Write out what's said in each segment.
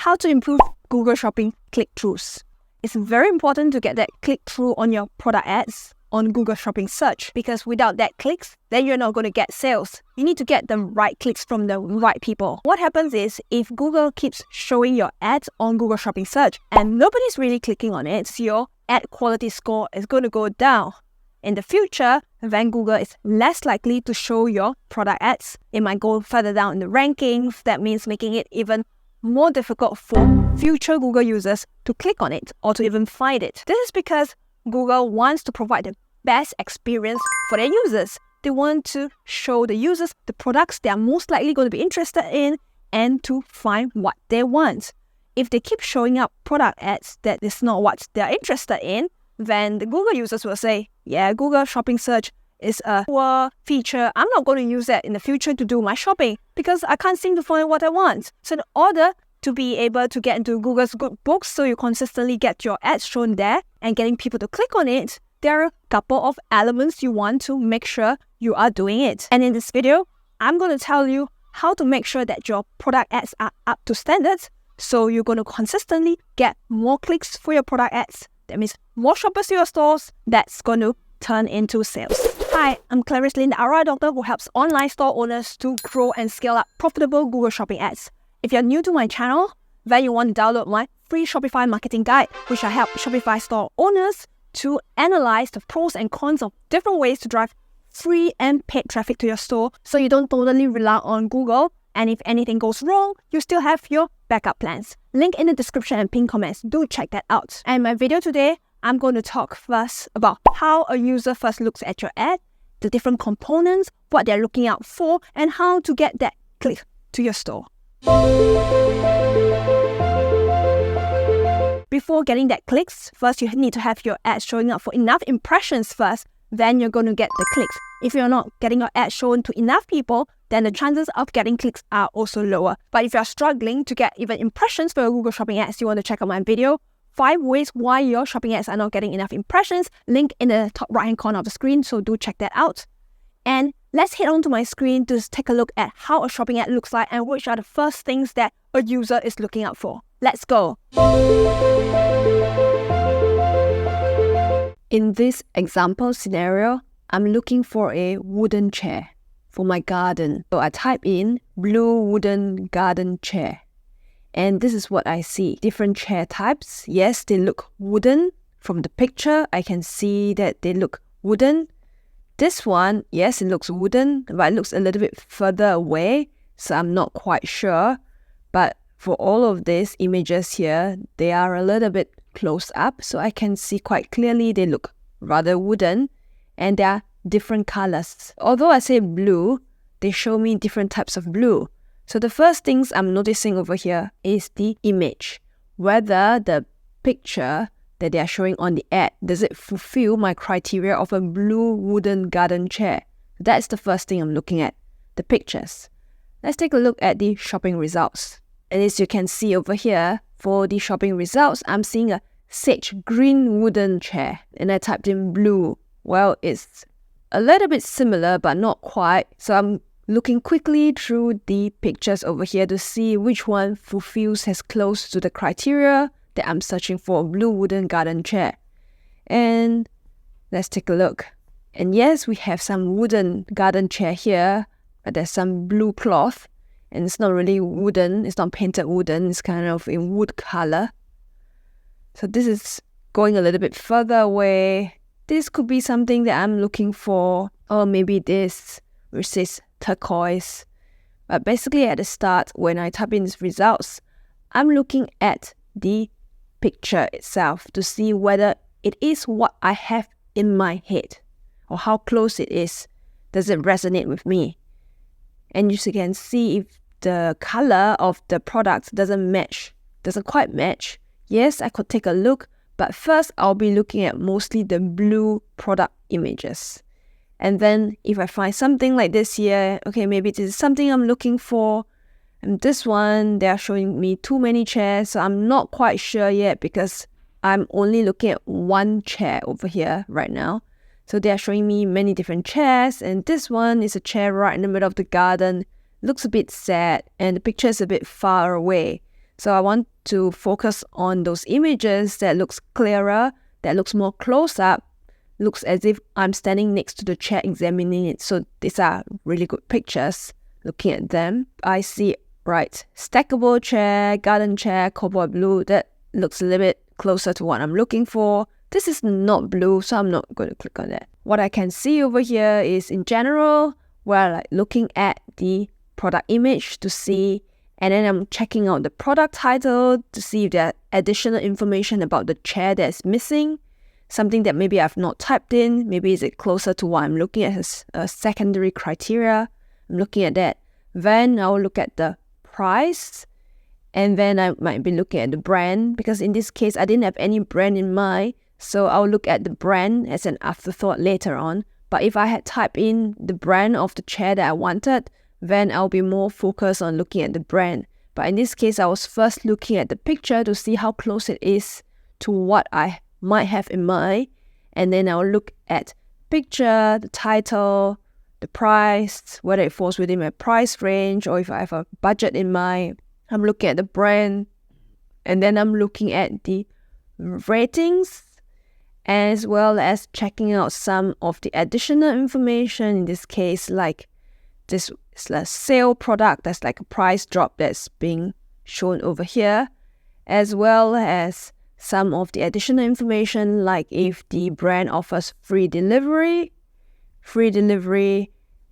how to improve Google Shopping click-throughs. It's very important to get that click-through on your product ads on Google Shopping search, because without that clicks, then you're not going to get sales. You need to get the right clicks from the right people. What happens is, if Google keeps showing your ads on Google Shopping search and nobody's really clicking on it, so your ad quality score is going to go down. In the future, then Google is less likely to show your product ads. It might go further down in the rankings. That means making it even more difficult for future Google users to click on it or to even find it. This is because Google wants to provide the best experience for their users. They want to show the users the products they are most likely going to be interested in and to find what they want. If they keep showing up product ads that is not what they're interested in, then the Google users will say, yeah, Google Shopping Search is a poor feature. I'm not going to use that in the future to do my shopping because I can't seem to find what I want. So in order to be able to get into Google's good books, so you consistently get your ads shown there and getting people to click on it, there are a couple of elements you want to make sure you are doing it. And in this video, I'm going to tell you how to make sure that your product ads are up to standards, so you're going to consistently get more clicks for your product ads. That means more shoppers to your stores. That's going to turn into sales. Hi, I'm Clarice Lin, the ROI doctor who helps online store owners to grow and scale up profitable Google Shopping ads. If you're new to my channel, then you want to download my free Shopify marketing guide, which I help Shopify store owners to analyze the pros and cons of different ways to drive free and paid traffic to your store, so you don't totally rely on Google, and if anything goes wrong, you still have your backup plans. Link in the description and pinned comments. Do check that out. And my video today, I'm going to talk first about how a user first looks at your ad, the different components, what they're looking out for, and how to get that click to your store. Before getting that clicks, first you need to have your ad showing up for enough impressions first, then you're going to get the clicks. If you're not getting your ad shown to enough people, then the chances of getting clicks are also lower. But if you're struggling to get even impressions for your Google Shopping ads, you want to check out my video, 5 ways why your shopping ads are not getting enough impressions, link in the top right hand corner of the screen, so do check that out. And let's head on to my screen to take a look at how a shopping ad looks like and which are the first things that a user is looking out for. Let's go. In this example scenario, I'm looking for a wooden chair for my garden. So I type in blue wooden garden chair. And this is what I see. Different chair types. Yes, they look wooden. From the picture, I can see that they look wooden. This one, yes, it looks wooden, but it looks a little bit further away, so I'm not quite sure. But for all of these images here, they are a little bit close up, so I can see quite clearly they look rather wooden, and they are different colors. Although I say blue, they show me different types of blue. So the first things I'm noticing over here is the image. Whether the picture that they are showing on the ad, does it fulfill my criteria of a blue wooden garden chair? That's the first thing I'm looking at, the pictures. Let's take a look at the shopping results. And as you can see over here, for the shopping results, I'm seeing a sage green wooden chair. And I typed in blue. Well, it's a little bit similar, but not quite. So I'm looking quickly through the pictures over here to see which one fulfills as close to the criteria that I'm searching for, a blue wooden garden chair. And let's take a look. And yes, we have some wooden garden chair here, but there's some blue cloth. And it's not really wooden, it's not painted wooden, it's kind of in wood color. So this is going a little bit further away. This could be something that I'm looking for, or maybe this, which says turquoise. But basically at the start, when I type in these results, I'm looking at the picture itself to see whether it is what I have in my head, or how close it is. Does it resonate with me? And you can see if the color of the product doesn't quite match. Yes, I could take a look, but first I'll be looking at mostly the blue product images. And then if I find something like this here, okay, maybe this is something I'm looking for. And this one, they are showing me too many chairs, so I'm not quite sure yet because I'm only looking at one chair over here right now. So they are showing me many different chairs, and this one is a chair right in the middle of the garden. Looks a bit sad, and the picture is a bit far away. So I want to focus on those images that looks clearer, that looks more close up, looks as if I'm standing next to the chair examining it. So these are really good pictures. Looking at them, I see, right, stackable chair, garden chair, cobalt blue. That looks a little bit closer to what I'm looking for. This is not blue, so I'm not going to click on that. What I can see over here is, in general, we're like looking at the product image to see, and then I'm checking out the product title to see if there are additional information about the chair that's missing, something that maybe I've not typed in. Maybe is it closer to what I'm looking at as a secondary criteria. I'm looking at that. Then I'll look at the price, and then I might be looking at the brand, because in this case I didn't have any brand in mind, so I'll look at the brand as an afterthought later on. But if I had typed in the brand of the chair that I wanted, then I'll be more focused on looking at the brand. But in this case, I was first looking at the picture to see how close it is to what I might have in mind, and then I'll look at picture, the title, the price, whether it falls within my price range or if I have a budget in mind. I'm looking at the brand, and then I'm looking at the ratings, as well as checking out some of the additional information. In this case, like this is a sale product, that's like a price drop that's being shown over here, as well as some of the additional information, like if the brand offers free delivery,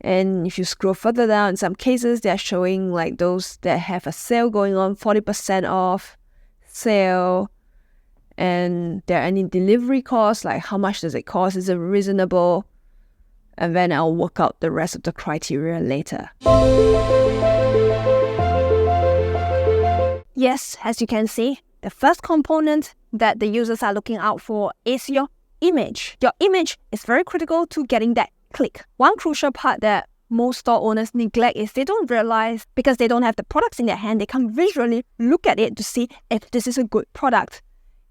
and if you scroll further down, in some cases they're showing like those that have a sale going on, 40% off sale, and there are any delivery costs, like how much does it cost, is it reasonable, and then I'll work out the rest of the criteria later. Yes, as you can see, the first component that the users are looking out for is your image. Your image is very critical to getting that click. One crucial part that most store owners neglect is they don't realize, because they don't have the products in their hand, they can't visually look at it to see if this is a good product.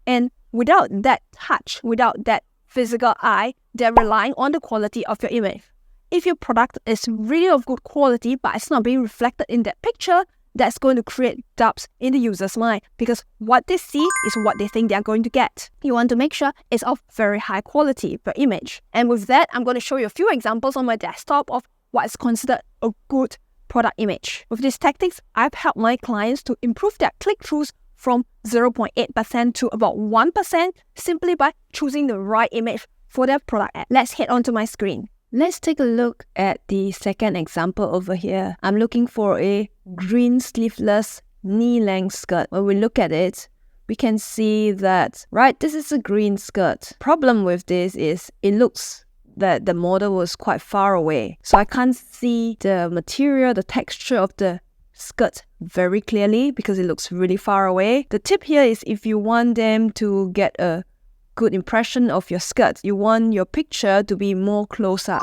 And without that touch, without that physical eye, they're relying on the quality of your image. If your product is really of good quality but it's not being reflected in that picture, that's going to create doubts in the user's mind, because what they see is what they think they're going to get. You want to make sure it's of very high quality per image. And with that, I'm going to show you a few examples on my desktop of what is considered a good product image. With these tactics, I've helped my clients to improve their click-throughs from 0.8% to about 1% simply by choosing the right image for their product ad. Let's head onto my screen. Let's take a look at the second example over here. I'm looking for a green sleeveless knee-length skirt. When we look at it, we can see that, right, this is a green skirt. Problem with this is it looks that the model was quite far away. So I can't see the material, the texture of the skirt very clearly because it looks really far away. The tip here is, if you want them to get a good impression of your skirt, you want your picture to be more close up.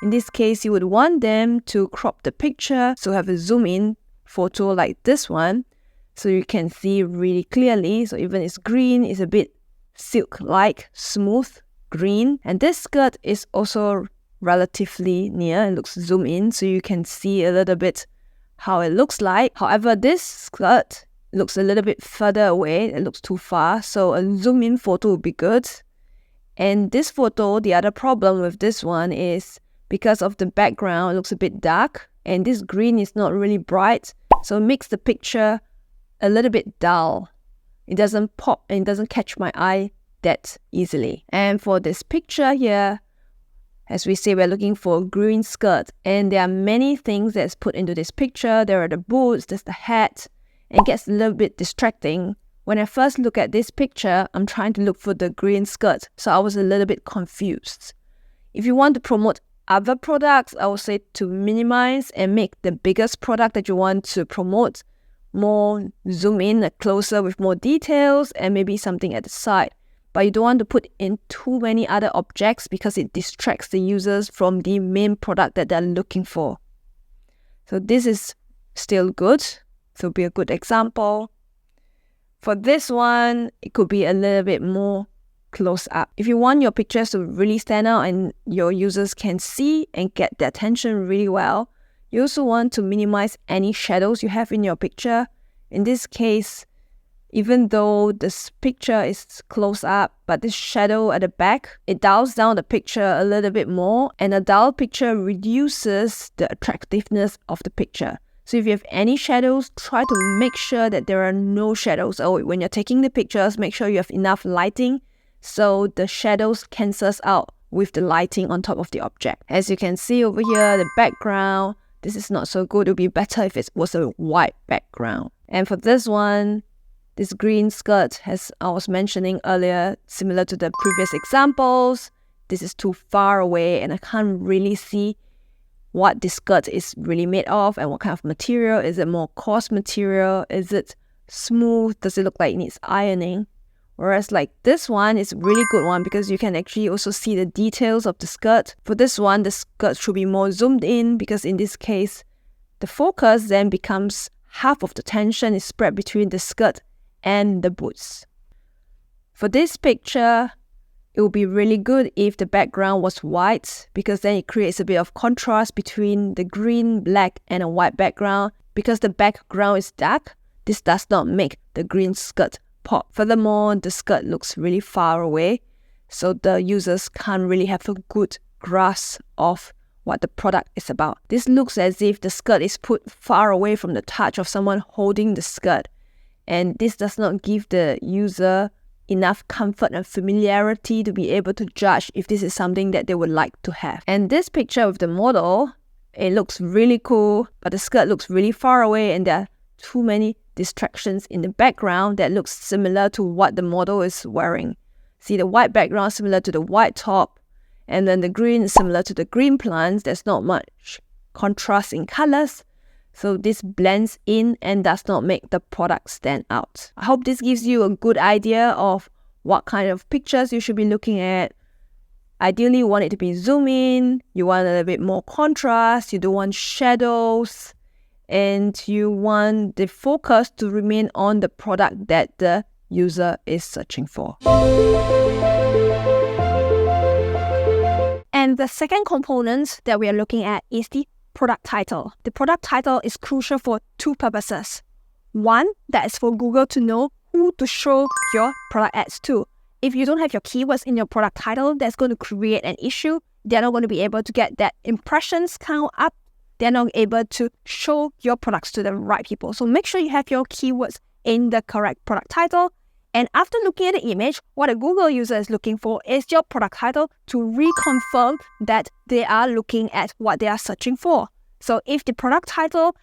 In this case, you would want them to crop the picture, so have a zoom in photo like this one, so you can see really clearly. So even it's green, it's a bit silk-like, smooth green. And this skirt is also relatively near. It looks zoom in, so you can see a little bit how it looks like. However, this skirt looks a little bit further away. It looks too far, so a zoom in photo would be good. And this photo, the other problem with this one is because of the background, it looks a bit dark, and this green is not really bright, so it makes the picture a little bit dull. It doesn't pop and it doesn't catch my eye that easily. And for this picture here, as we say, we're looking for a green skirt, and there are many things that's put into this picture. There are the boots, there's the hat, and it gets a little bit distracting. When I first look at this picture, I'm trying to look for the green skirt, so I was a little bit confused. If you want to promote other products, I would say to minimize and make the biggest product that you want to promote more zoom in, closer with more details, and maybe something at the side. But you don't want to put in too many other objects because it distracts the users from the main product that they're looking for. So this is still good. So be a good example. For this one, it could be a little bit more close up. If you want your pictures to really stand out and your users can see and get their attention really well, you also want to minimize any shadows you have in your picture. In this case, even though this picture is close up, but this shadow at the back, it dials down the picture a little bit more, and a dull picture reduces the attractiveness of the picture. So if you have any shadows, try to make sure that there are no shadows. Oh, when you're taking the pictures, make sure you have enough lighting so the shadows cancels out with the lighting on top of the object. As you can see over here, the background, this is not so good. It would be better if it was a white background. And for this one, this green skirt, as I was mentioning earlier, similar to the previous examples, this is too far away and I can't really see what this skirt is really made of and what kind of material. Is it more coarse material? Is it smooth? Does it look like it needs ironing? Whereas like this one is a really good one because you can actually also see the details of the skirt. For this one, the skirt should be more zoomed in because in this case, the focus then becomes half of the tension is spread between the skirt and the boots. For this picture, it would be really good if the background was white because then it creates a bit of contrast between the green, black and a white background. Because the background is dark, this does not make the green skirt pop. Furthermore, the skirt looks really far away, so the users can't really have a good grasp of what the product is about. This looks as if the skirt is put far away from the touch of someone holding the skirt. And this does not give the user enough comfort and familiarity to be able to judge if this is something that they would like to have. And this picture of the model, it looks really cool, but the skirt looks really far away and there are too many distractions in the background that looks similar to what the model is wearing. See, the white background similar to the white top, and then the green is similar to the green plants. There's not much contrast in colors. So this blends in and does not make the product stand out. I hope this gives you a good idea of what kind of pictures you should be looking at. Ideally, you want it to be zoom in, you want a little bit more contrast, you don't want shadows, and you want the focus to remain on the product that the user is searching for. And the second component that we are looking at is the product title. The product title is crucial for two purposes. One, that is for Google to know who to show your product ads to. If you don't have your keywords in your product title, that's going to create an issue. They're not going to be able to get that impressions count up. They're not able to show your products to the right people. So make sure you have your keywords in the correct product title. And after looking at the image, what a Google user is looking for is your product title to reconfirm that they are looking at what they are searching for. So if the product title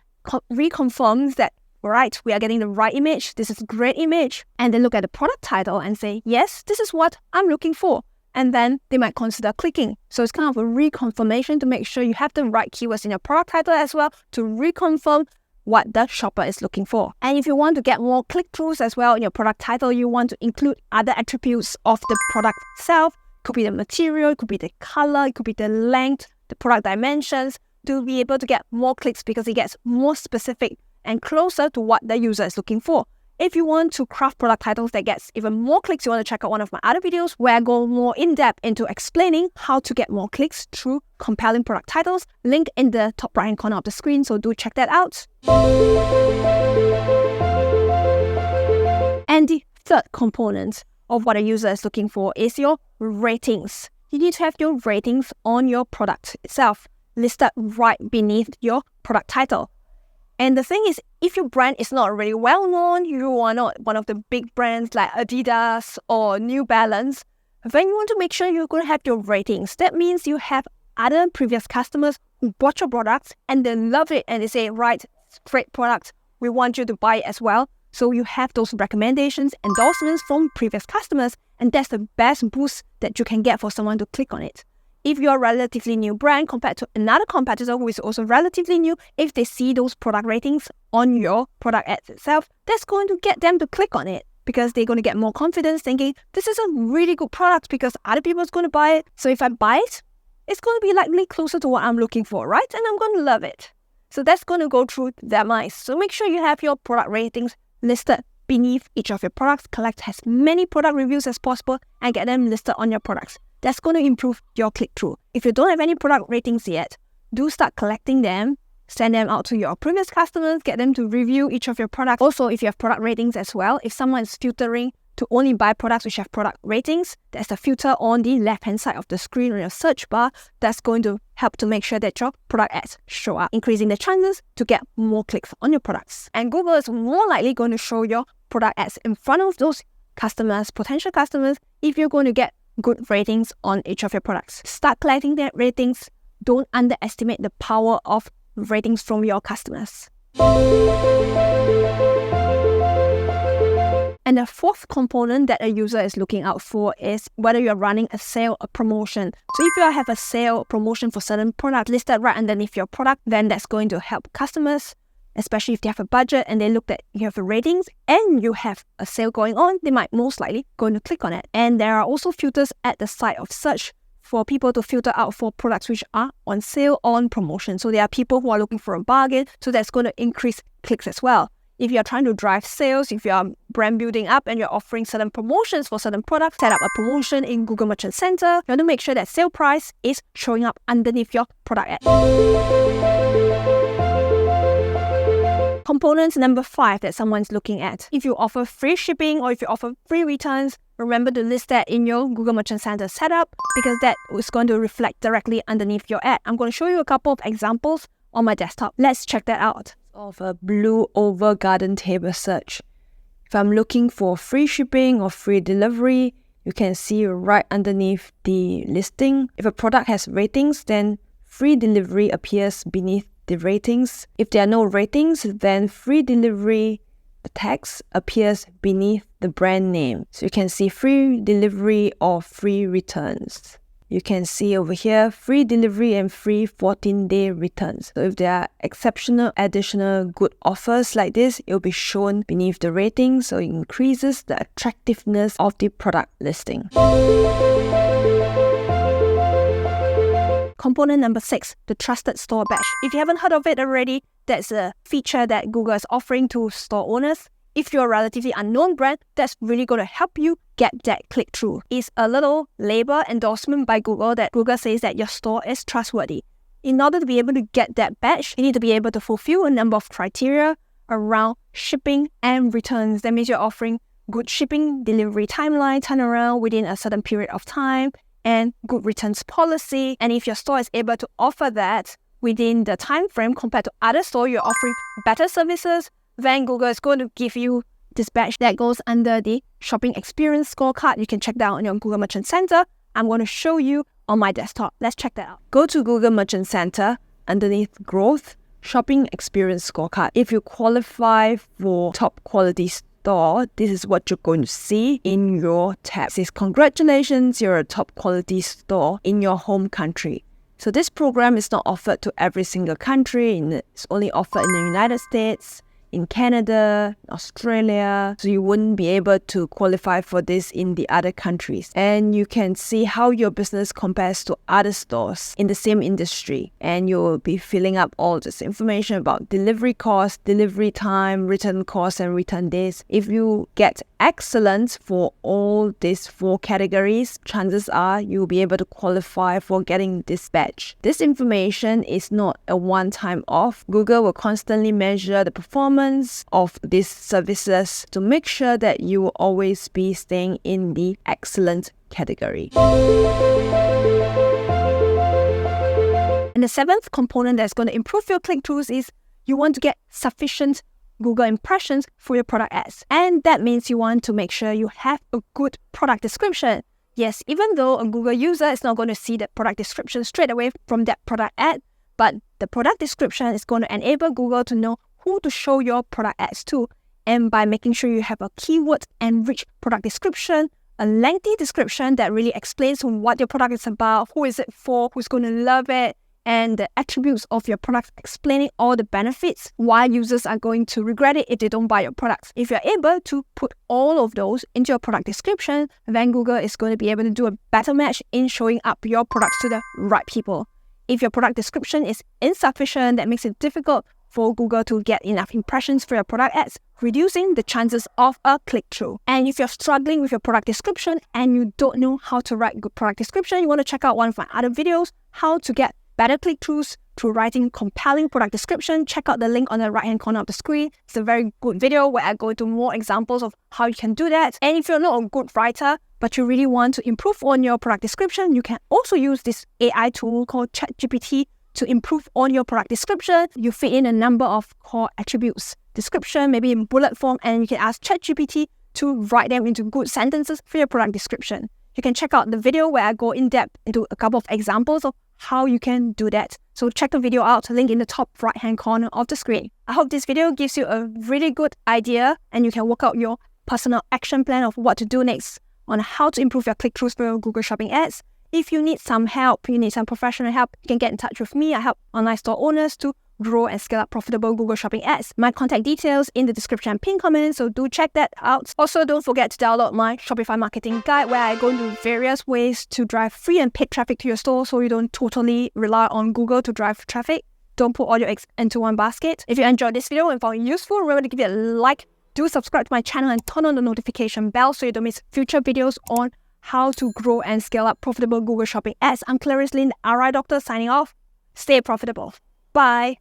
reconfirms that, right, we are getting the right image, this is a great image, and they look at the product title and say, yes, this is what I'm looking for, and then they might consider clicking. So it's kind of a reconfirmation to make sure you have the right keywords in your product title as well to reconfirm what the shopper is looking for. And if you want to get more click-throughs as well in your product title, you want to include other attributes of the product itself. It could be the material, it could be the color, it could be the length, the product dimensions, to be able to get more clicks because it gets more specific and closer to what the user is looking for. If you want to craft product titles that gets even more clicks, you want to check out one of my other videos where I go more in-depth into explaining how to get more clicks through compelling product titles. Link in the top right-hand corner of the screen, so do check that out. And the third component of what a user is looking for is your ratings. You need to have your ratings on your product itself, listed right beneath your product title. And the thing is, if your brand is not really well known, you are not one of the big brands like Adidas or New Balance, then you want to make sure you're going to have your ratings. That means you have other previous customers who bought your products and they love it and they say, right, great product, we want you to buy it as well. So you have those recommendations, endorsements from previous customers, and that's the best boost that you can get for someone to click on it. If you're a relatively new brand compared to another competitor who is also relatively new, if they see those product ratings on your product ads itself, that's going to get them to click on it because they're going to get more confidence thinking, this is a really good product because other people are going to buy it. So if I buy it, it's going to be likely closer to what I'm looking for, right? And I'm going to love it. So that's going to go through their minds. So make sure you have your product ratings listed beneath each of your products. Collect as many product reviews as possible and get them listed on your products. That's going to improve your click-through. If you don't have any product ratings yet, do start collecting them send them out to your previous customers, get them to review each of your products. Also, if you have product ratings as well, if someone is filtering to only buy products which have product ratings, there's a filter on the left-hand side of the screen on your search bar that's going to help to make sure that your product ads show up, increasing the chances to get more clicks on your products. And Google is more likely going to show your product ads in front of those customers, potential customers, if you're going to get good ratings on each of your products. Start collecting their ratings. Don't underestimate the power of ratings from your customers. And the fourth component that a user is looking out for is whether you're running a sale or promotion. So if you have a sale or promotion for certain product listed right underneath your product, then that's going to help customers, especially if they have a budget and they look at you have the ratings and you have a sale going on, they might most likely going to click on it. And there are also filters at the side of search for people to filter out for products which are on sale or on promotion. So there are people who are looking for a bargain, so that's going to increase clicks as well. If you're trying to drive sales, if you're brand building up and you're offering certain promotions for certain products, set up a promotion in Google Merchant Center. You want to make sure that sale price is showing up underneath your product ad. Component number 5 that someone's looking at. If you offer free shipping or if you offer free returns, remember to list that in your Google Merchant Center setup because that is going to reflect directly underneath your ad. I'm going to show you a couple of examples on my desktop. Let's check that out. Of a blue oval garden table search. If I'm looking for free shipping or free delivery, you can see right underneath the listing. If a product has ratings, then free delivery appears beneath the ratings. If there are no ratings, then free delivery, the text appears beneath the brand name. So you can see free delivery or free returns. You can see over here, free delivery and free 14-day returns. So if there are exceptional additional good offers like this, it will be shown beneath the rating, so it increases the attractiveness of the product listing. Component number 6, the Trusted Store Badge. If you haven't heard of it already, that's a feature that Google is offering to store owners. If you're a relatively unknown brand, that's really going to help you get that click-through. It's a little label endorsement by Google that Google says that your store is trustworthy. In order to be able to get that badge, you need to be able to fulfill a number of criteria around shipping and returns. That means you're offering good shipping, delivery timeline, turnaround within a certain period of time, and good returns policy. And if your store is able to offer that within the time frame compared to other stores, you're offering better services, then Google is going to give you this badge that goes under the shopping experience scorecard. You can check that out on your Google Merchant Center. I'm going to show you on my desktop. Let's check that out. Go to Google Merchant Center, underneath Growth, Shopping Experience Scorecard. If you qualify for top quality store, this is what you're going to see in your tab. It says, congratulations, you're a top quality store in your home country. So this program is not offered to every single country. It's only offered in the United States, in Canada, Australia, so you wouldn't be able to qualify for this in the other countries. And you can see how your business compares to other stores in the same industry. And you'll be filling up all this information about delivery cost, delivery time, return cost, and return days. If you get excellent for all these 4 categories, chances are you'll be able to qualify for getting this badge. This information is not a one-time off. Google will constantly measure the performance of these services to make sure that you will always be staying in the excellent category. And the 7th component that's going to improve your click-throughs is you want to get sufficient Google impressions for your product ads. And that means you want to make sure you have a good product description. Yes, even though a Google user is not going to see the product description straight away from that product ad, but the product description is going to enable Google to know who to show your product ads to. And by making sure you have a keyword-enriched product description, a lengthy description that really explains what your product is about, who is it for, who's going to love it, and the attributes of your product, explaining all the benefits, why users are going to regret it if they don't buy your products. If you're able to put all of those into your product description, then Google is going to be able to do a better match in showing up your products to the right people. If your product description is insufficient, that makes it difficult for Google to get enough impressions for your product ads, reducing the chances of a click-through. And if you're struggling with your product description and you don't know how to write good product description, you want to check out one of my other videos, how to get better click-throughs through writing compelling product description, check out the link on the right-hand corner of the screen. It's a very good video where I go into more examples of how you can do that. And if you're not a good writer, but you really want to improve on your product description, you can also use this AI tool called ChatGPT to improve on your product description. You fit in a number of core attributes, description, maybe in bullet form, and you can ask ChatGPT to write them into good sentences for your product description. You can check out the video where I go in depth into a couple of examples of how you can do that. So check the video out, link in the top right-hand corner of the screen. I hope this video gives you a really good idea and you can work out your personal action plan of what to do next on how to improve your click-throughs for your Google Shopping ads. If you need some help, you need some professional help, you can get in touch with me. I help online store owners to grow and scale up profitable Google Shopping ads. My contact details in the description and pinned comment, so do check that out. Also, don't forget to download my Shopify marketing guide where I go into various ways to drive free and paid traffic to your store so you don't totally rely on Google to drive traffic. Don't put all your eggs into one basket. If you enjoyed this video and found it useful, remember to give it a like. Do subscribe to my channel and turn on the notification bell so you don't miss future videos on how to grow and scale up profitable Google Shopping ads. I'm Clarice Lin, the RI Doctor, signing off. Stay profitable. Bye.